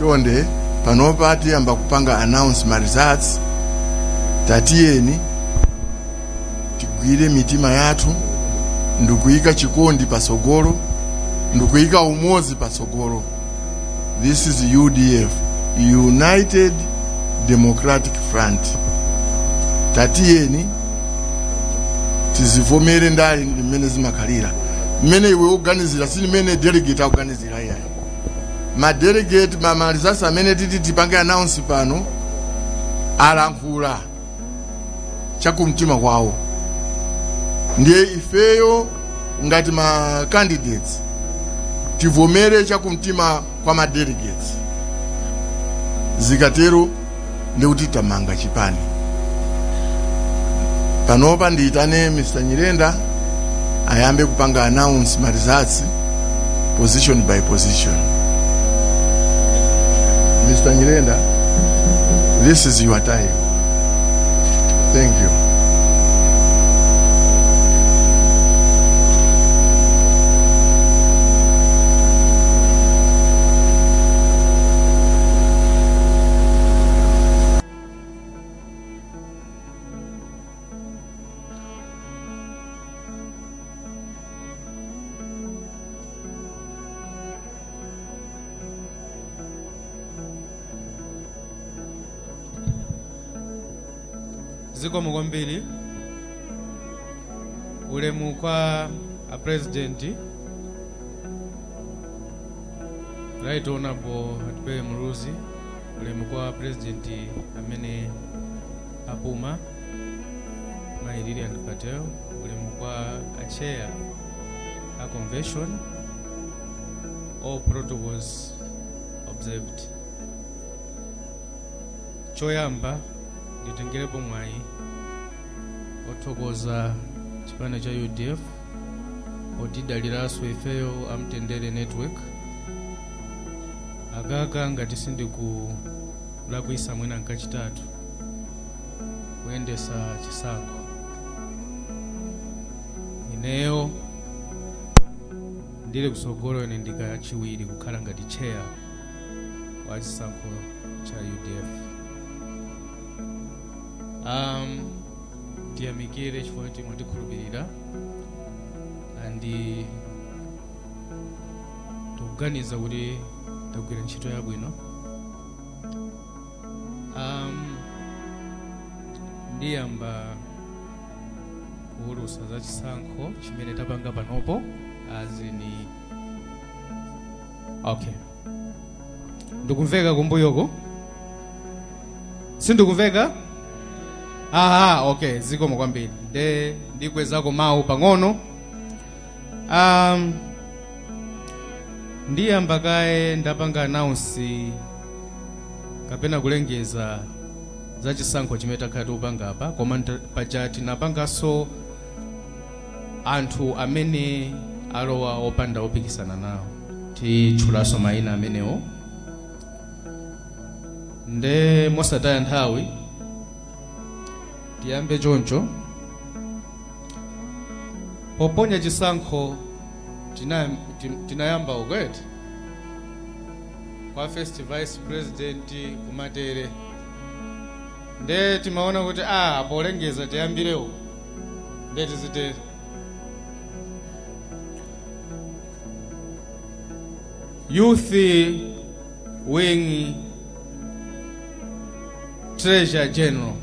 chonde panopa tiyamba kupanga announce ma results. Tatiyeni tigwire mitima yathu ndikuika chikondi pasogolo, ndikuika umozi pasogolo. This is UDF, United Democratic Front. Tatiyeni tizivomere ndali mmene zimakhalira, mmene iwe organizira sini mmene delegate organizira yayi. Ma delegate mamalizasa amene titi tipange announce pano alankhula chakumtima kwawo. Ndiye ifeyo ngati ma candidates tivomere chakumtima kwa ma delegates. Zikatero ndikuti tamanga chipani. Panopa ndiitane Mr. Nyirenda ayambe kupanga announce ma results position by position. Mr. Nyirenda, this is your time. Thank you. Ziko mugombili ulemu kwa a president right honorable Atipele Muluzi, ulemu kwa president amene apuma Mairiri and Patel, ulemu kwa a chair a convention, all protocols observed. Choyamba nditengerepo mwayi othokoza chipani cha UDF otidaliraso ifeyo amtendere network akaka ngati sindikulakwisa mwina nkachitatu kuyendesa Chisankho. Ineyo ndile kusogolo ine ndikachiwiri kukhala ngati chair wa Chisankho cha UDF. Tiyamikire chifukwa choti mwatikhulupirira andi tukuganiza kuti tagwira ntchito yabwino. Ndiyamba kuwulusa za Chisankho chimene tapanga panopo azini okay. Ndikumveka kumbuyoko? Sindikumveka? Aha, okay, ziko mukwambiri. Ndikwezako mawu pang'ono. Ndiyamba kaye ndapanga announce kapena kulengeza za Chisankho chimene takhala tikupanga apa, koma pachati napangaso anthu amene alowa opanda opikisana nawo. Titchulaso mayina amenewo. Nde mosataya nthawi tiyambe choncho. Poponya Chisankho tinayamba ukweti kwa first vice president kumatere. Nde timaona kuti polengeza tiyambirewo nde tizitere. Youth wing treasurer general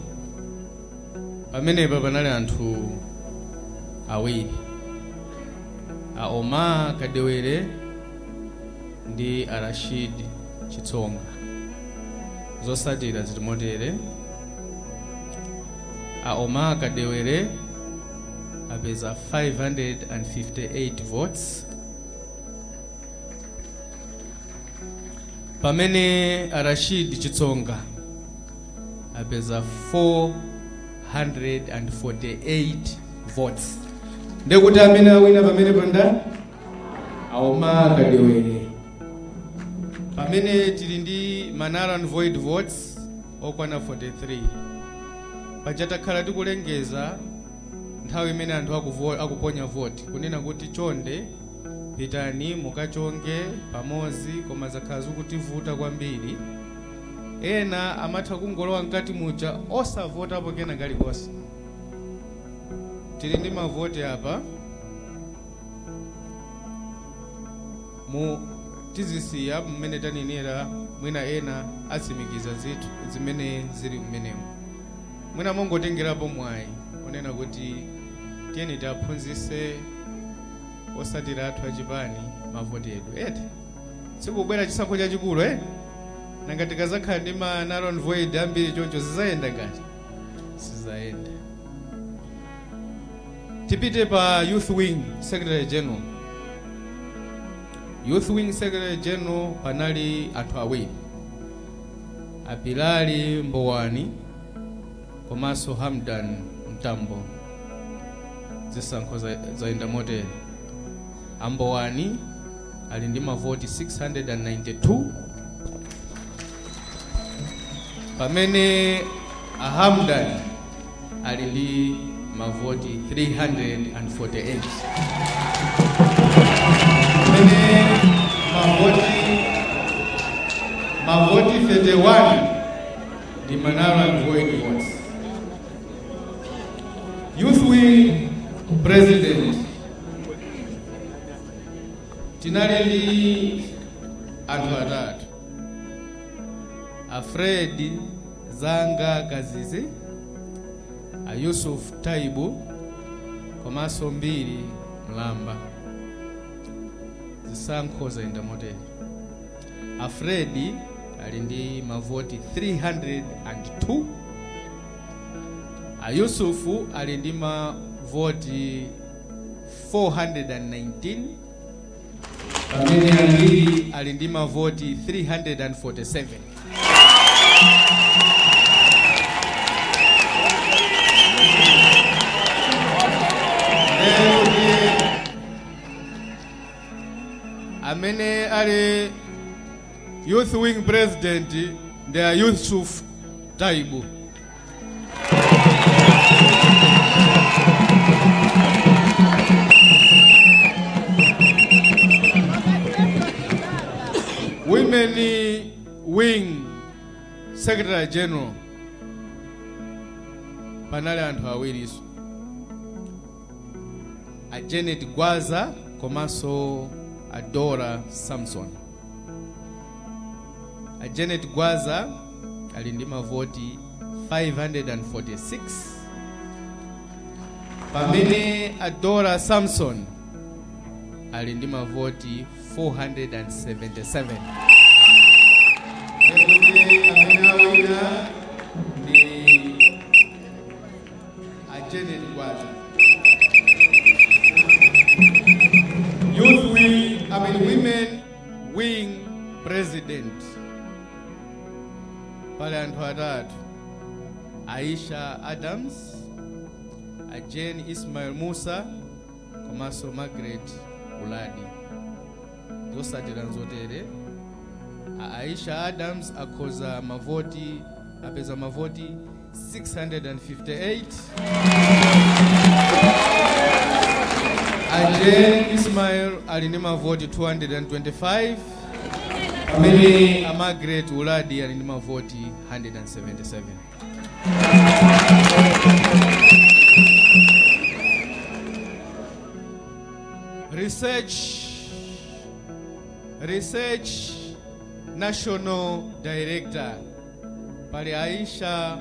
pamenepa panali anthu awiri, Oma Kadewere ndi Rashid Chitsonga. Zotsatila zili motere: Oma Kadewere apeza 558 votes, pamene Rashid Chitsonga apeza 448 votes. Ndekuti amene awina pamene panda Oma Kadewere. Pamene tili ndi null and void votes okwana 43. Pachatakhala tikulengeza nthawi imene anthu akuponya vote kunena kuti chonde pitani mukachonge pamozi koma zakhala zikutivuta kwambiri. Ena amatha kungolowa mkati muja osavotapo kena kalikonse. Tili ndi mavoti apa mu tizisiya mmene taninera, mwina ena atsimikiza zithu zimene zili mmenemo. Mwina mongotengerapo mwayi onena kuti tiyeni tiaphunzise osatira athu achipani mavoti edu. Eti sikubwera chisankho chachikulu nanga tikazakhala ndi ma narrow void ambiri choncho zizayenda ngati sizayenda. Tipite pa Youth Wing Secretary General. Youth Wing Secretary General panali anthu awiri, Apilali Mbowani komanso Hamdan Mtambo. Zisankho zayenda motere. Ambowani ali ndi mavoti 692, pamene Hamdan ali ndi mavoti 348. Pamene mavoti 31 ndi manara void votes. Youth Wing President tinali ndi anthu atatu, Fred Zanga Kazizi, Yusuf Taibu komanso Mbiri Mlamba. Zisankho zayenda motere. Fred ali ndi mavoti 302, Yusufu ali ndi mavoti 419, pamene Mbiri ali ndi mavoti 347. Amene ali Youth Wing President ndia Yusuf Taibu. Women Wing Secretary General panali anthu awiriso, Janet Gwaza komanso Adora Samson. Janet Gwaza ali ndi mavoti 546, pamene Adora Samson ali ndi mavoti 477. Amene awina ndi Janet Gwaza. Youth Wing, Women Wing President pale anthu atatu, Aisha Adams, Jane Ismail Musa komanso Margaret Uladi. Zotsatila nzotere. Aisha Adams apeza mavoti 658, Jane Ismail ali ndi mavoti 225, pamene Margaret Uladi ali ndi mavoti 177. Research National Director pali Aisha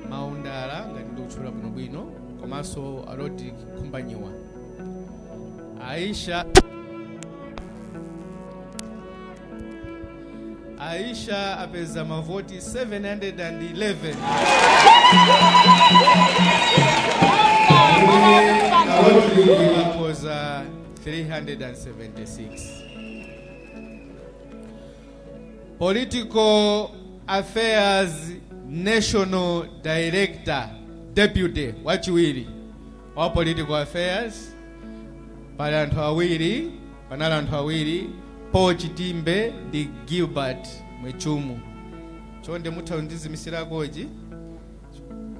Maundala ngati ndikutchula bwinobwino, komanso Arodi Kumbanyiwa. Aisha apeza mavoti 711. Arodi apeza 376. Political Affairs National Director Deputy wachiwiri wa Political Affairs panali anthu awiri, Paul Chitimbe ndi Gilbert Mwechumu. Chonde mutha ndizimisirakoji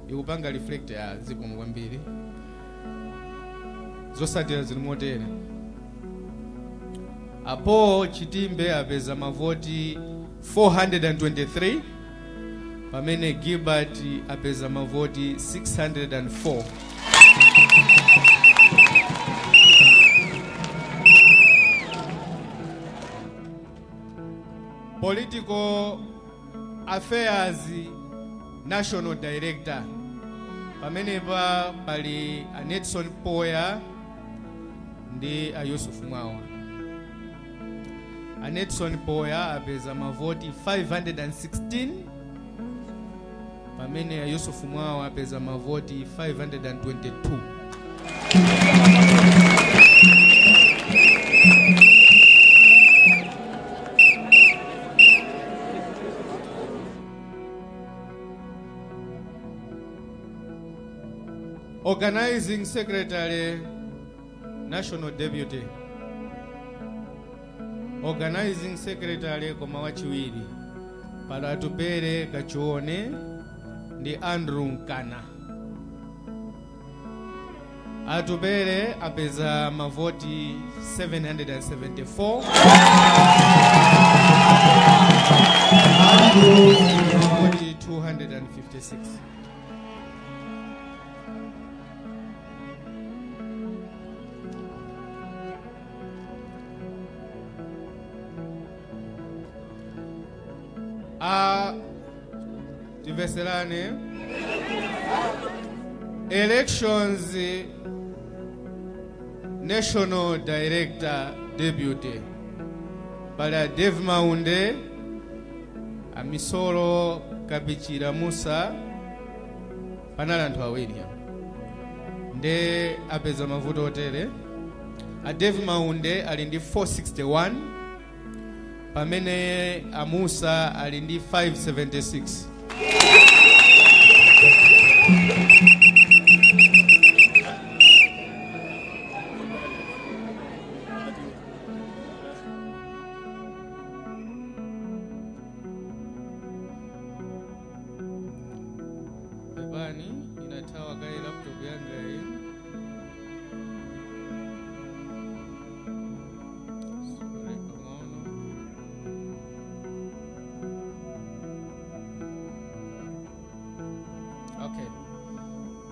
ikupanga reflect ya zikomo kwambiri. Zotsatila zili motere. Apo Chitimbe apeza mavoti 423. Pamene Gilbert apeza mavoti 604. Political Affairs National Director. Pamene pali Anetson Poya ndi Yusuf Mwawa. Anetson Poya apeza mavoti 516. Pamene Yusuf Mwawa apeza mavoti 522. Organizing Secretary, National Deputy. Organizing Secretary koma wachiwiri pala atupere kachione ndi Andrew Nkana. Atupere apeza mavoti 774. Andrew mavoti 256. Tiveselane Elections National Director Deputy pala Dave Maunde, Amisoro Kabichira Musa, panala anthu awiri nde apeza mavuto otere. A Dave Maunde ali ndi 461. Pamene Amusa ali ndi 576. Ebani inatawa gari laptop yanga hii.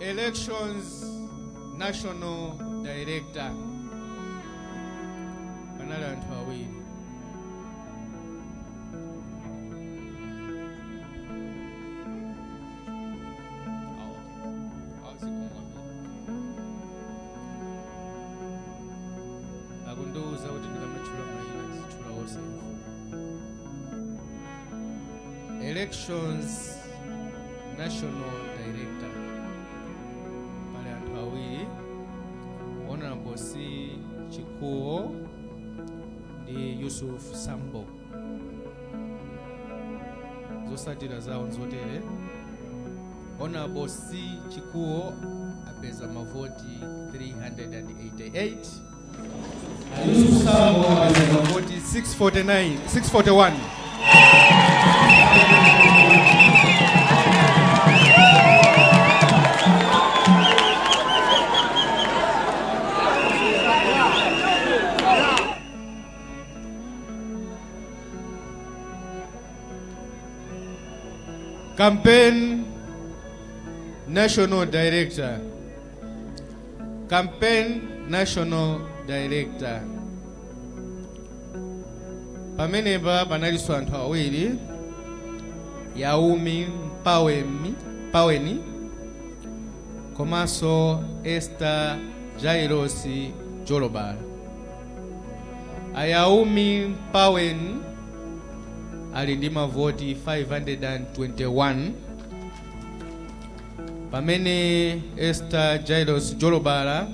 Elections National Director panala anthu awiri. Akunduza kuti ndikamachula maina zichula wose. Elections National Director Honorable C. Chikuo ndi Yusuf Sambo. Zotsatila zawo nzotere. Honorable C. Chikuo apeza mavoti 388. Yusuf Sambo apeza mavoti 641. Campaign National Director. Campaign National Director. Pamene panaliso anthu awiri. Yaumi Paweni komanso Esther Jairos Jolobala. Ayaumi Paweni ali ndi mavoti 521. Pamene Esther Jairos Jolobala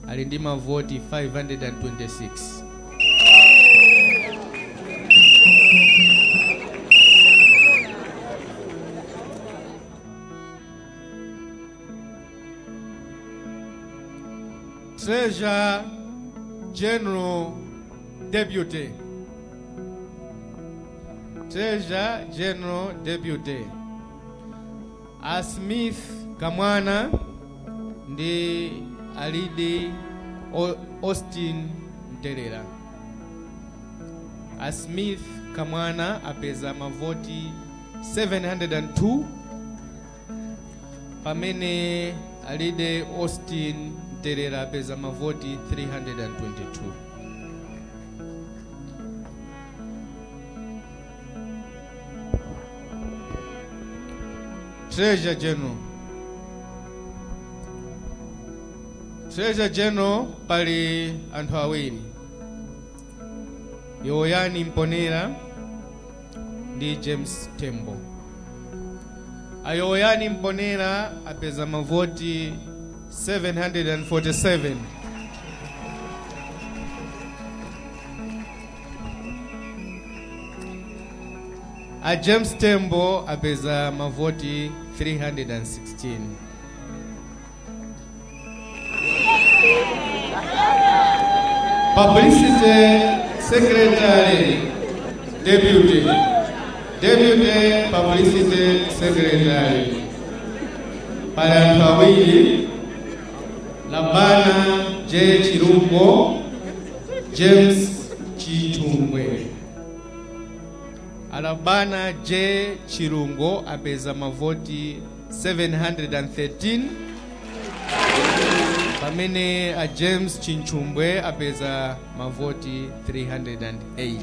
ali ndi mavoti 526. Treasurer General Deputy. Treasurer General Deputy. A Smith Kamwana ndi Alidi Austin Nterera. a Smith Kamwana apeza mavoti 702. Pamene alide Austin Terera apeza mavoti 322. Treasurer General pali anthu awiri, Yoyani Mponera ndi James Tembo. Ayoyani Mponera apeza mavoti 747. A James Tembo apeza mavoti 316. Publicity Secretary Deputy Publicity Secretary para Anthu Labana J. Chirungo, James Chitumbwe. Alabana J. Chirungo apeza mavoti 713. Pamene a James Chinchumbwe apeza mavoti 308.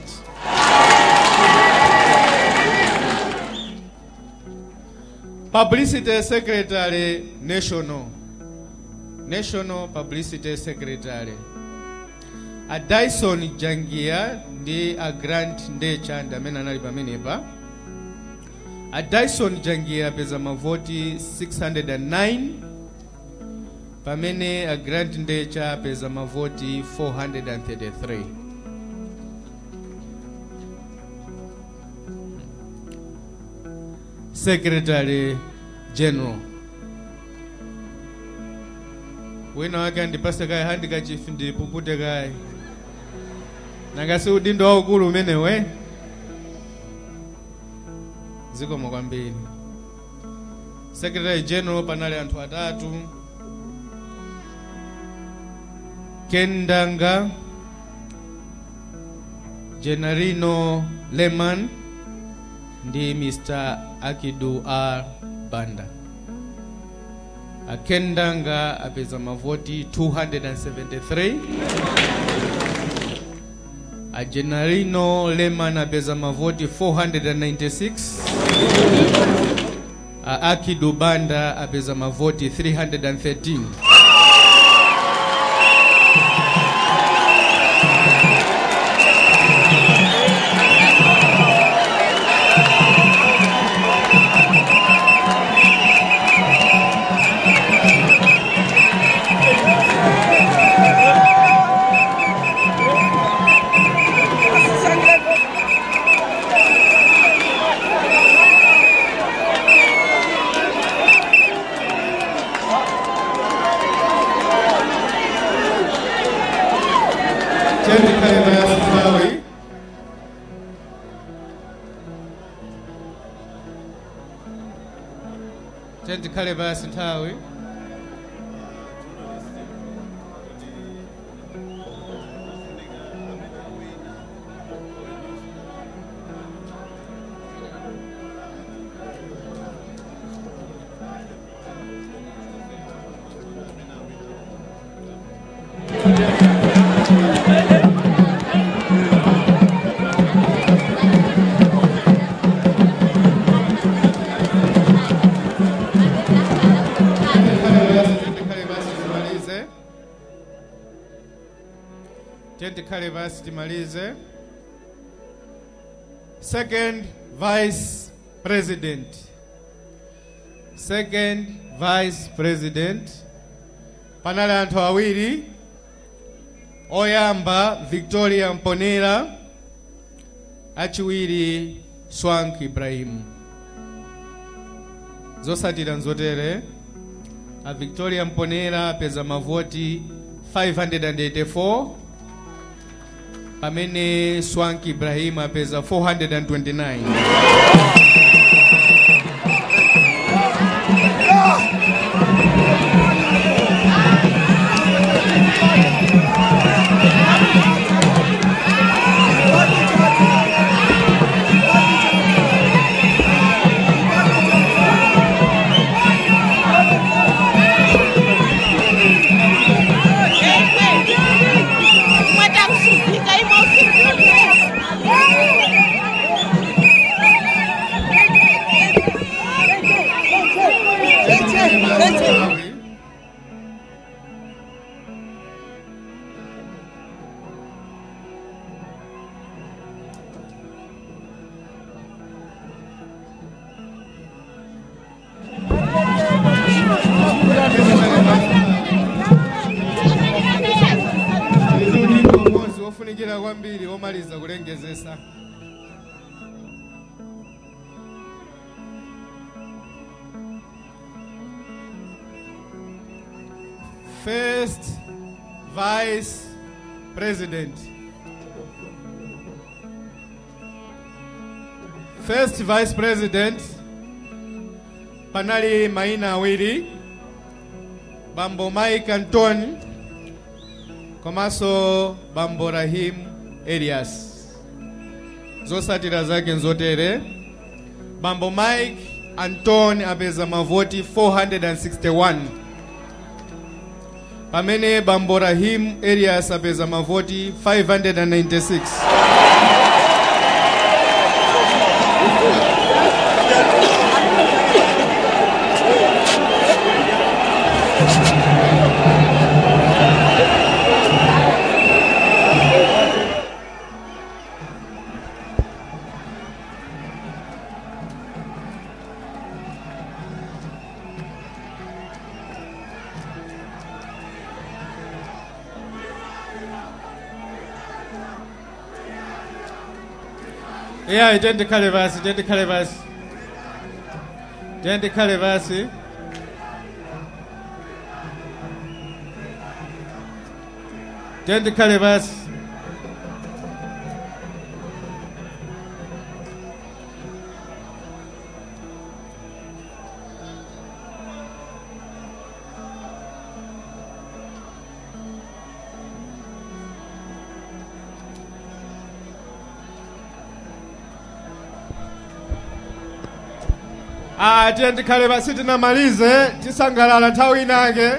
Publicity Secretary National Publicity Secretary a Dyson Jangia ndi a Grant Ndecha ndamene anali pamenepa. A Dyson Jangia apeza mavoti 609. Pamene a Grant Ndecha apeza mavoti 433. Secretary General wina wake andipase kai handika chief ndipupute kai nangasi udindo waukulu umenewe zikomo kwambiri. Secretary General panali anthu atatu, Kendanga Genarino Lehman ndi Mr. Akidu R. Banda. Kendanga apeza mavoti 273. A Genarino Lehman apeza mavoti 496. A Akidu Banda apeza mavoti 313. Sentawi. Timalize. Second Vice President panali anthu awiri, oyamba Victoria Mponera, achiwiri Swank Ibrahim. Zotsatila nzotere. A Victoria Mponera apeza mavoti 584. Pamene Swank Ibrahim apeza 429. Zofunikira kwambiri omaliza kulengezesa. First Vice President. First Vice President panali Maina awiri, Bambo Mike Anton, komaso Bambo Rahim Elias. Zotsatila zake nzotere. Bambo Mike Anton apeza mavoti 461. Pamene Bambo Rahim Elias apeza mavoti 596. Yeah, tende kalevasi. Tende kalevasi tinamalize, tisangalala nthawi inake.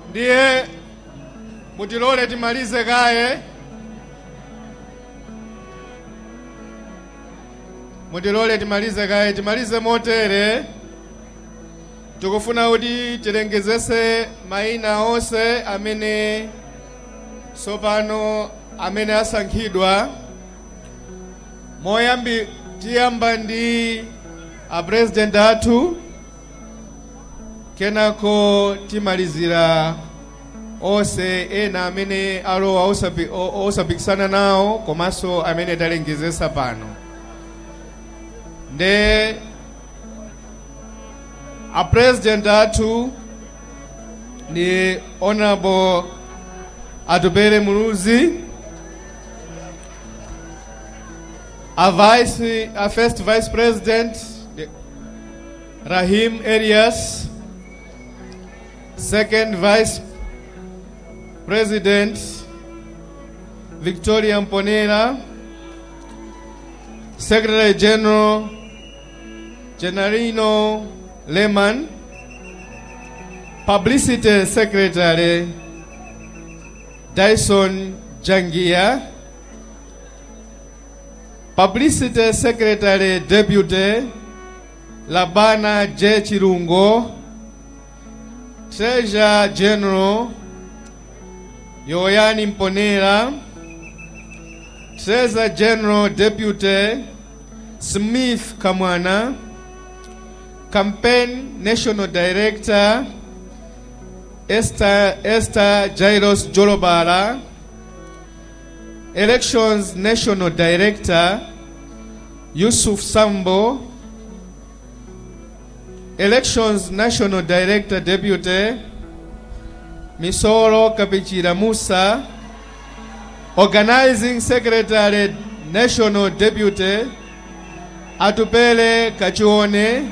Ndiye mutilole timalize kaye. Timalize motere. Tikufuna kuti tilengezese Maina Onse amene sopano amene asankhidwa. Moyambi tiyamba ndi a president athu, kenako timalizira onse ena amene alowa osapikisana nawo komanso amene talengezesa pano. Nde a president athu ni Honorable Atupere Muluzi, a first vice president Rahim Elias, second vice president Victoria Mponera, secretary general Gennarino Lehman, publicity secretary Dyson Jangia, publicity secretary deputy Labana J. Chirungo, treasurer general Yoyani Mponera, treasurer general deputy Smith Kamwana, campaign national director Esther Jairos Jolobara, elections national director Yusuf Sambo, elections national director deputy Misoro Kapichira Musa, organizing secretary national deputy Atupele Kachuone,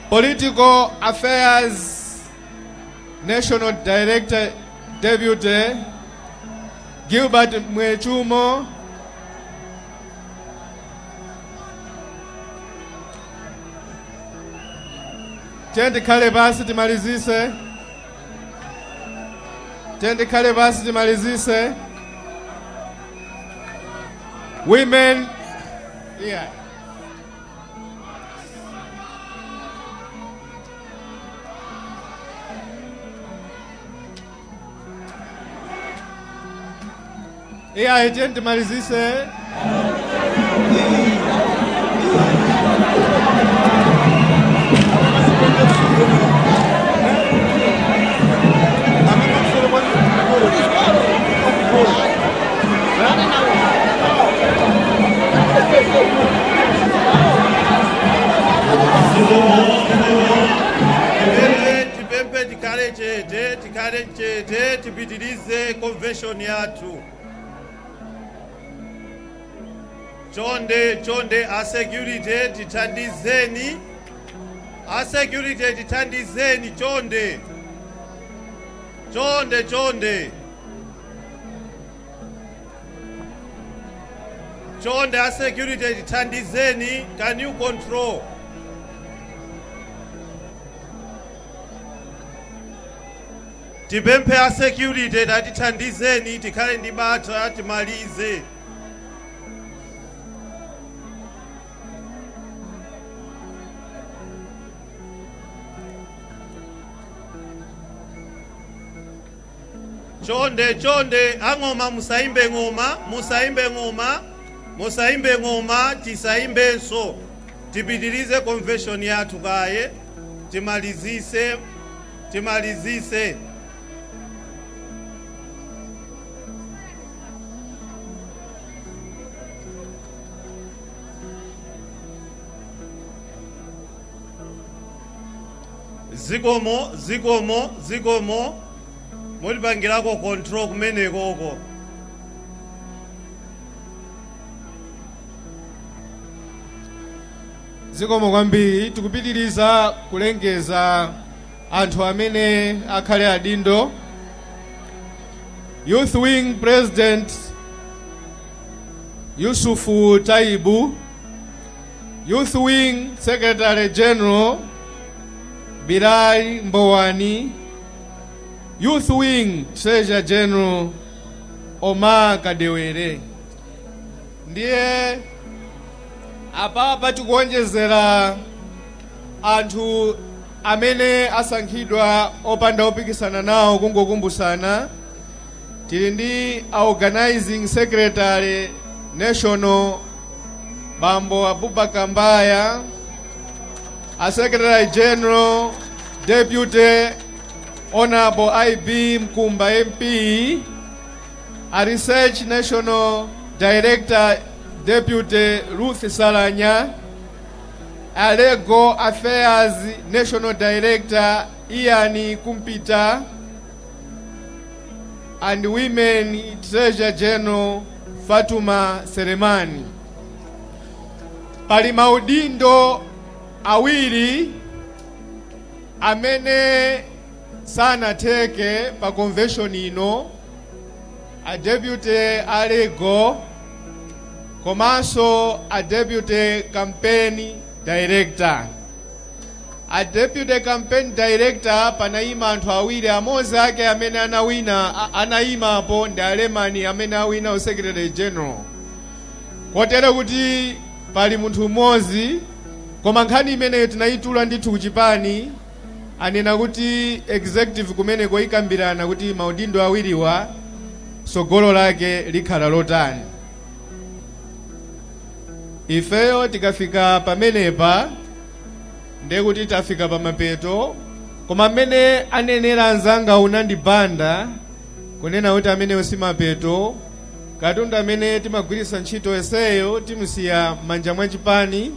political affairs national director deputy Gilbert Mwechumo, tende kale basi timalizise. Women, yeah. Yeah, tende timalizise. tikale chete tipitilize convention yathu. Chonde a security tithandizeni. A security tithandizeni chonde. Chonde a security tithandizeni. Can you control? Tipemphe a security tithandizeni tikhale ndi bata timalize. Chonde angoma musaimbe ngoma tisaimbenso. Tipitilize convention yathu kaye timalizise. Zikomo mulipangirako control kumenekoko. Zikomo kwambiri tikupitiriza kulengeza anthu amene akhale adindo. Youth Wing President Yusufu Taibu, Youth Wing Secretary General Birai Mbowani, Youth Wing Treasurer General Omar Kadewere. Ndiye apa tikuonjezera anthu amene asankhidwa opanda opikisana nawo kungokumbusana. Tili ndi a Organizing Secretary National Bambo Abubakar Mbaya, a Secretary General Deputy Honorable IB Mkumba MP, a Research National Director Deputy Ruth Salanya, a Legal Affairs National Director Iani Kumpita, and Women Treasurer General Fatuma Seremani. Pali maudindo awiri amene sana teke pa convention ino, a Deputy Alego komanso a Deputy Campaign Director. A Deputy Campaign Director panaima anthu awiri, amodzi ake amene anayima apo ndi alemani amene awina u Secretary General. Kotero kuti pali munthu mmodzi, koma nkhani imeneyo tinayitula ndithu kuchipani, anena kuti executive kumeneko ikambirana kuti maudindo awiriwa sogolo lake likhala lotani. Ifeyo tikafika pamenepa ndiye kuti tafika pamapeto, koma amene anenera anzanga unandibanda kunena kuti amene usimapeto katundu amene timagwirisa ntchito eseyo timusiya manja mwa chipani,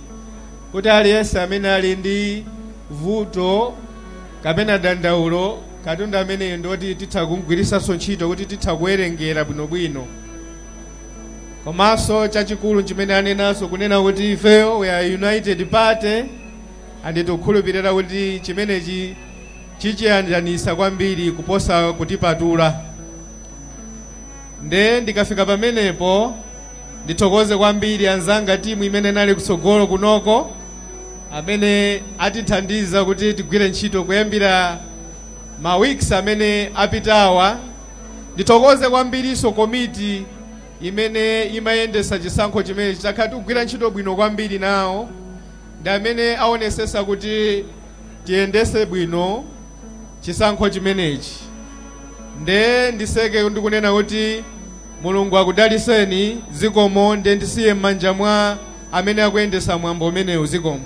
kuti aliyense amene ali ndi vuto kapena dandaulo katundu amene ndoti titha kumgwirisanso ntchito kuti titha kuwerengera bwinobwino. Komanso chachikulu chimene anenanso kunena kuti ifeyo we are united party, andi tikukhulupirira kuti chimenechi chichiyanjanisa kwambiri kuposa kutipatula. Nde ndikafika pamenepo ndithokoze kwambiri anzanga timu imene nali kusogolo kunoko amene atithandiza kuti tigwire ntchito kuyambira ma weeks amene apitawa. Ndithokoze kwambiriso komiti imene imayendesa chisankho chimene chitakhala tikugwira ntchito bwino kwambiri nawo, ndi amene aonesesa kuti tiyendese bwino chisankho chimenechi. Nde ndiseke ndikunena kuti Mulungu akudaliseni. Zikomo. Nde ndisiye m'manja mwa amene akuyendesa mwambo umenewu. Zikomo.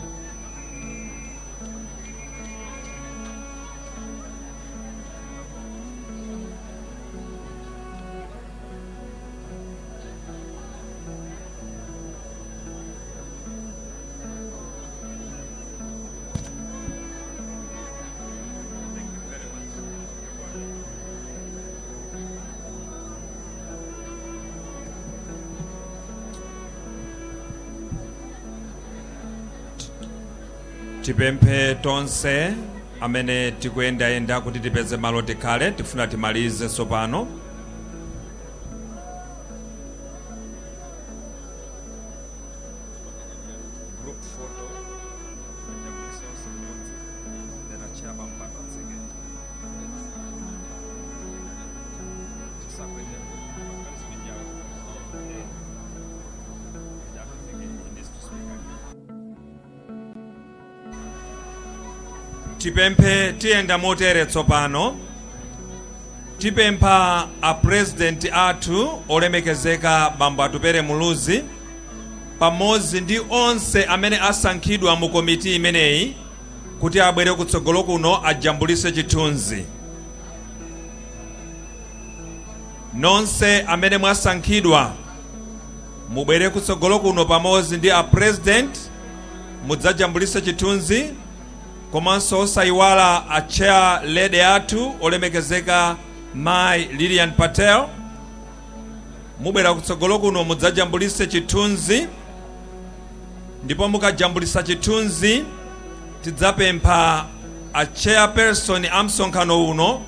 Tipemphe tonse amene tikuyenda kuti tipeze malo tikhale tifuna timalize tsopano. Tipemphe tiyenda motere tsopano. Tipempha a president athu olemekezeka bambo Atupere Muluzi pamodzi ndi onse amene asankhidwa mu komiti imeneyi kuti abwere kutsogolo kuno ajambulise chithunzi. Nonse amene mwasankhidwa mubwere kutsogolo kuno pamodzi ndi a president mudzajambulise chithunzi. Komanso osayiwala a chair lady athu olemekezeka Mai Lilian Patel mubwera kutsogolo kuno mudzajambulise chithunzi. Ndipo mukajambulisa chithunzi tidzapempha a chairperson a msonkhano uno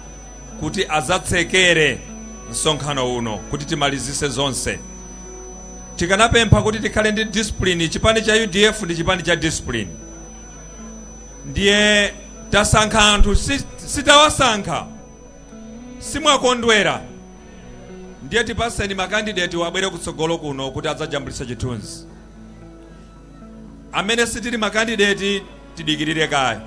kuti azatsekere msonkhano uno kuti timalizise zonse. Tikanapempha kuti tikhale ndi discipline. Chipani cha UDF ndi chipani cha discipline. Ndiye tasankha anthu sitawasankha simwakondwera. Ndiye tipaseni makandidate wabwere kutsogolo kuno kuti adzajambulisa chithunzi. Amene sitili makandidate tidikirire kaya.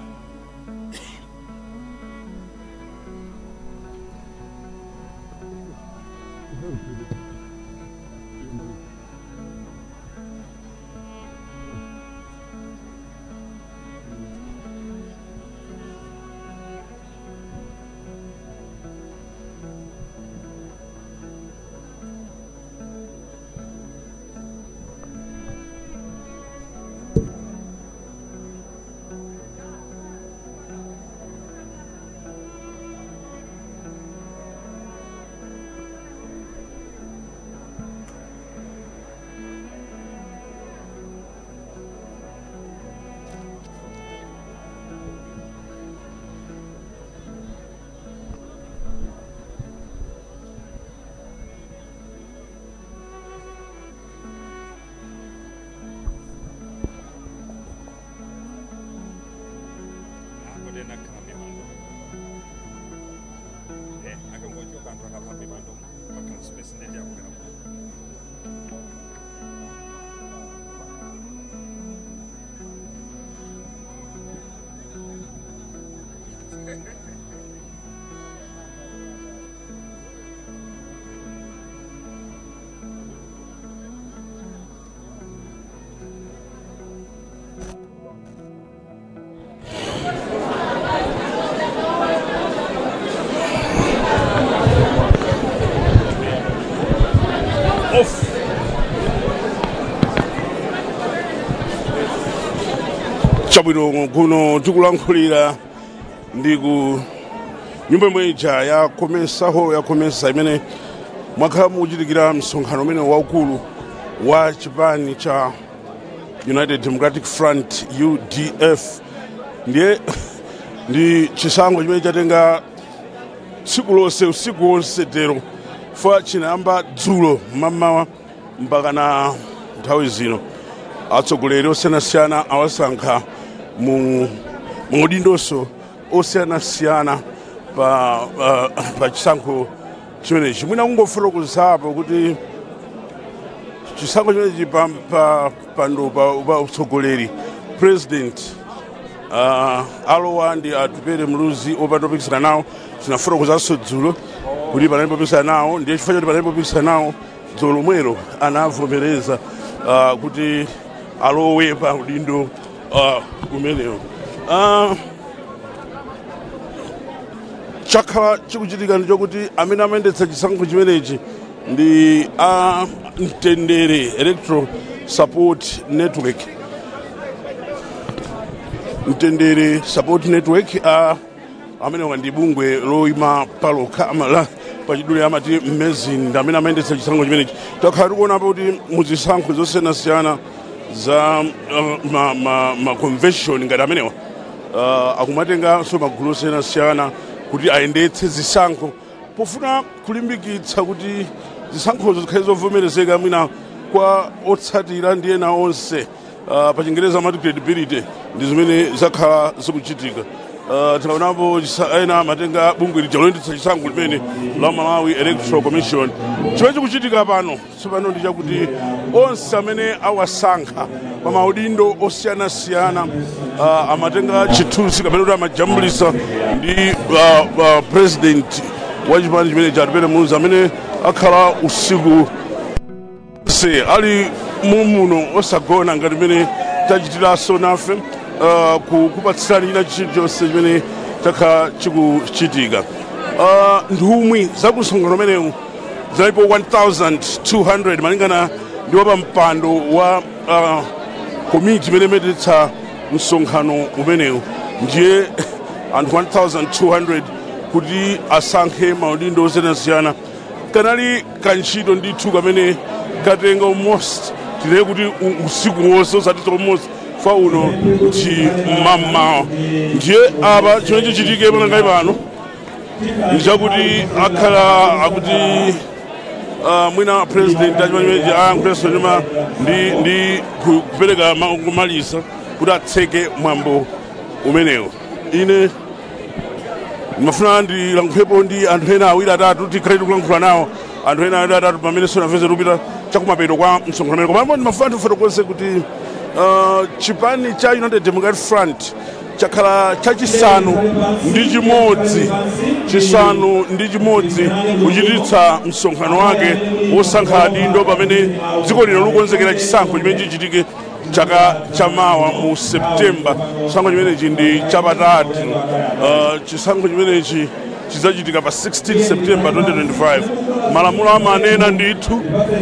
Chabwino kuno tikulankhulira ndi ku nyumba imweja ya Comesa ho ya Comesa imene mwakhala mukuchitikira msonkhano umene waukulu wa chipani cha United Democratic Front UDF. Ndiye ndi chisankho chimene chatenga tsiku lonse usiku wonse tero fa chinayamba dzulo mamawa mpaka na nthawi zino. Atsogoleri osiyanasiyana awasankha mu udindoso osiyanasiyana pa chisankho chimenechi. Mwina kungofotokozapo kuti chisankho chimenechi pando pa utsogoleri president alowa ndi Atupere Muluzi opanda opikisana nawo. Tinafotokozanso dzulo kuti panalipo opikisana nawo. Ndiye chifukwa choti panalipo opikisana nawo dzulo lomwelo anavomereza kuti alowe pa udindo umenewo. Chakhala chikuchitika ndi chokuti amene amayendetsa chisankho chimenechi ndi Mtendere Electoral Support Network. Mtendere Support Network amene ndi bungwe loyima palokha pachidule amati mmezini amene amayendetsa chisankho chimenechi. Takhala tikuonapo kuti muzisankho zosiyanasiyana za ma convention ngati amenewa akumatenganso magulu osiyanasiyana kuti ayendetse zisankho pofuna kulimbikitsa kuti zisankhozo zikhale zovomerezeka mwina kwa otsatira ndi ena onse. Pa Chingereza amati credibility ndi zimene zakhala zikuchitika. Tikaonapo ena amatenga bungwe lija loyendetsa chisankho limene la Malawi Electoral Commission. Chimene chikuchitika pano tsopano ndi chakuti onse amene awasankha pa maudindo osiyanasiyana amatenga chithunzi kapena kuti amajambulisa ndi president wa chipani chimene chatipere muzi amene akhala usiku se ali mumuno osagona ngati mene tachitiranso nafe kupatsirani china chilichonse chimene chakhala chikuchitika. Nthumwi zakusonkhano umenewu zinalipo 1200 malingana ndi wapampando wa komiti imene imetsa msonkhano umenewu. Ndiye anthu 1200 kuti asankhe maudindo osiyanasiyana. Kanali kantchito ndithu kamene katenga almost tine kuti usiku wonse osati almost fa uno chimamawa. Ndiye apa chimene chichitike panangai pano ndichakuti akhala akuti mwina president achimene ayankhulesonima ndi kupereka kumaliza kuti atseke mwambo umenewo. Ine ndimafuna ndilankhulepo ndi anthu ena awiri atatu tikhale tikulankhula nawo anthu ena awiri atatu pamene sonamveze kupita chakumapeto kwa msonkhano umene. Komano ndimafuna tifotokoze kuti chipani cha United Democratic Front chakhala chachisanu ndi chimodzi kuchititsa msonkhano wake wosankha adindo pamene dziko lino likonzekera chisankho chimene chichitike chaka chamawa mu Septemba. Chisankho chimenechi ndi chapatatu. Chisankho chimenechi chizachitika pa 16 September 2025. Malamulo amanena ndithu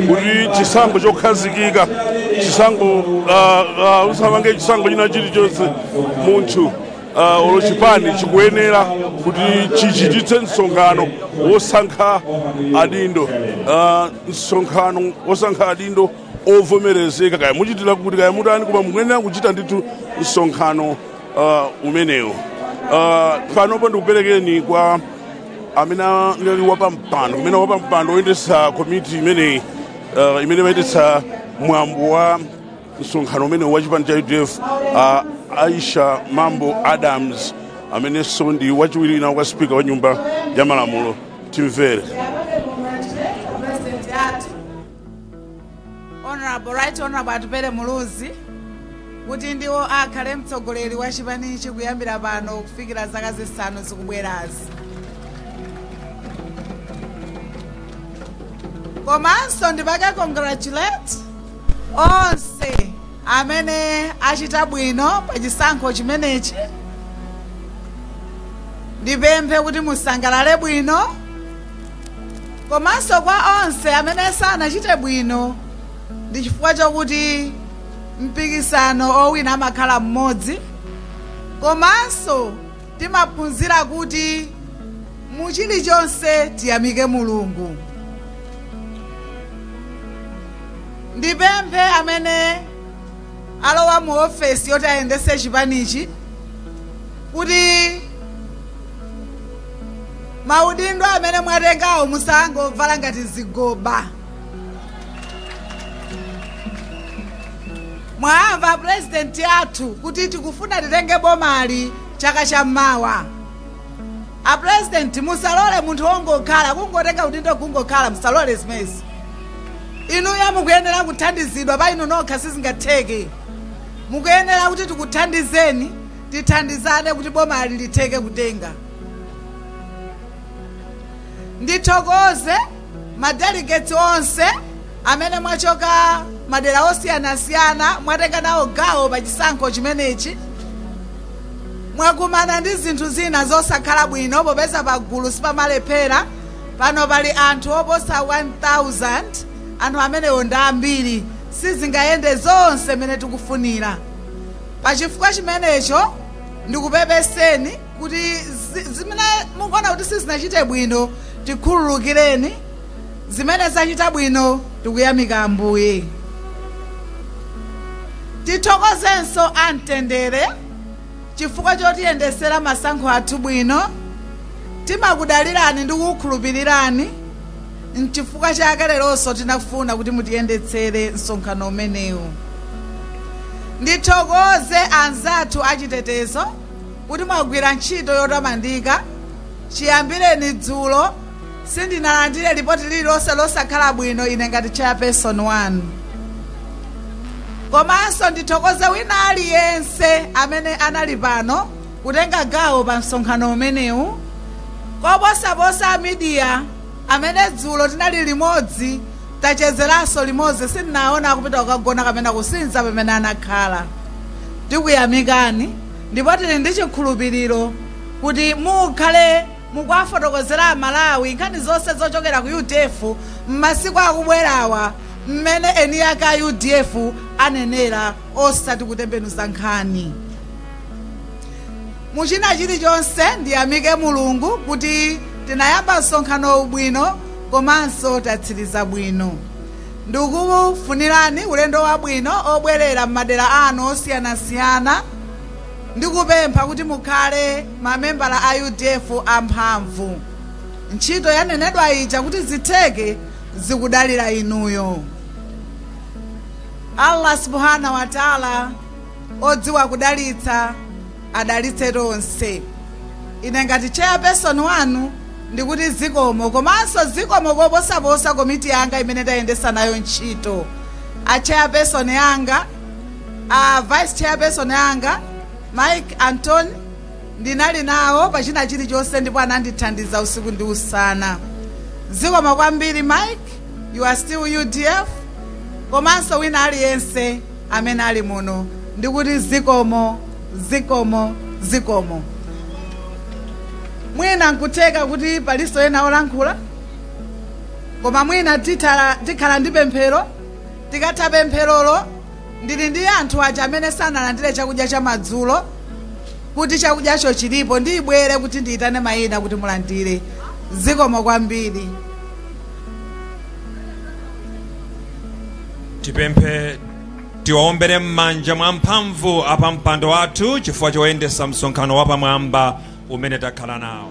kuti chisankho chokhazikika chisankho usamange chisankho china chilichonse munthu olo chipani chikuyenera kuti chichititse msonkhano wosankha adindo. Msonkhano wosankha adindo ovomerezeka kaya muchitira kuti kaya mutani koma mukuyenera kuchita ndithu msonkhano umenewo. Panopo ndikuperekeni kwa amene ali wapampando kumene wapampando oyendetsa komiti imeneyi imene imayendetsa mwambo wa msonkhano umene wa chipani cha UDF, Aisha Mambo Adams amenenso ndi wachiwiri na kwa speaker wa nyumba ya malamulo. Timvere. Honorable Atupere Muluzi kuti ndiwo akhale mtsogoleri wa chipanichi kuyambira pano kufikira zaka zisanu zikubwerazi. Komanso ndipake congratulate onse amene achita bwino pa chisankho chimenechi. Ndipemphe kuti musangalale bwino. Komanso kwa onse amene sanachite bwino ndi chifukwa chokuti mpikisano owina amakhala mmodzi. Komanso timaphunzira kuti muchilichonse tiyamike Mulungu. Ndipemphe amene alowa mu ofesi yoti ayendetse chipanichi kuti maudindo amene mwatengawo musangovala ngati zigoba. Mwamva president yathu kuti tikufuna titenge bomali chaka chammawa. A president musalole munthu wongokhala kungotenga udindo kungokhala, musalole zimezi. Inuyo mukuyenera kuthandizidwa pa inu nokha sizingatheke. Mukuyenera kuti tikuthandizeni, tithandizane kuti bomali litheke kutenga. Ndithokoze madelegates onse amene mwachoka madera osiyanasiyana mwatenga nawo gawo pa chisankho chimenechi. Mwakumana ndi zinthu zina zosakhala bwino popeza pagulu sipamalephera. Pano pali anthu oposa 1000, anthu amenewo ndi ambiri, sizingayende zonse mene tikufunira. Pachifukwa chimenecho ndikupepeseni kuti zimene mukuona kuti sizinachite bwino tikhululukireni, zimene zachita bwino tikuyamika Ambuye. Tithokozenso amtendere chifukwa chotiyendesera masankho athu bwino. Timakudalirani ndi kukhulupirirani. Nchifukwa chake leronso tinafuna kuti mutiyendetsere msonkhano umenewu. Ndithokoze anzathu achitetezo kuti mwagwira ntchito yotamandika. Chiyambireni dzulo sindinalandire ripoti lililonse losakhala bwino ine ngati chairperson wanu. Komanso ndithokoze wina aliyense amene anali pano kutenga gawo pa msonkhano umenewu. Koposaposa media amene dzulo tinali limodzi tachezeranso limodzi sindinaona kupita kukagona kapena kusinza pamene anakhala. Tikuyamikani ndipo tili ndi chikhulupiriro kuti mukhale mukuwafotokozera Malawi nkhani zonse zochokera ku UDF m'masiku akubwerawa mmene eni ake a UDF anenera osati kutembenuza nkhani. Muchina chilichonse ndiyamike Mulungu kuti tinayamba msonkhano ubwino komanso tatsiriza bwino. Ndikufunirani ulendo wabwino obwerera m'madera anu osiyanasiyana. Ndikupempha kuti mukhale mamembala a UDF amphamvu. Ntchito yanenedwa ija kuti zitheke zikudalira inuyo. Allah subhanahu wa ta'ala odziwa kudalitsa adalitse tonse. Ine ngati chairperson wanu ndikuti zikomo komanso zikomo koposaposa komiti yanga imene tayendesa nayo ntchito. A chairperson yanga, a vice chairperson yanga Mike Anton ndinali nawo pachina chilichonse ndipo anandithandiza usiku ndi usana. Zikomo kwambiri Mike, you are still UDF. Komanso wina aliyense amene ali muno ndikuti zikomo zikomo zikomo. Mwina nkuteka kuti paliso ena olankhula koma mwina tikhala ndi pemphero. Tikatha pempherolo ndili ndi anthu aja amene sanalandire chakudya cha madzulo kuti chakudyacho chilipo ndibwere kuti ndiyitane mayina kuti mulandire. Zikomo kwambiri. Tipemphe tiwaombere m'manja mwa mphamvu apa mpando wathu chifukwa choyendesa msonkhano wapamwamba umene takhala nawo.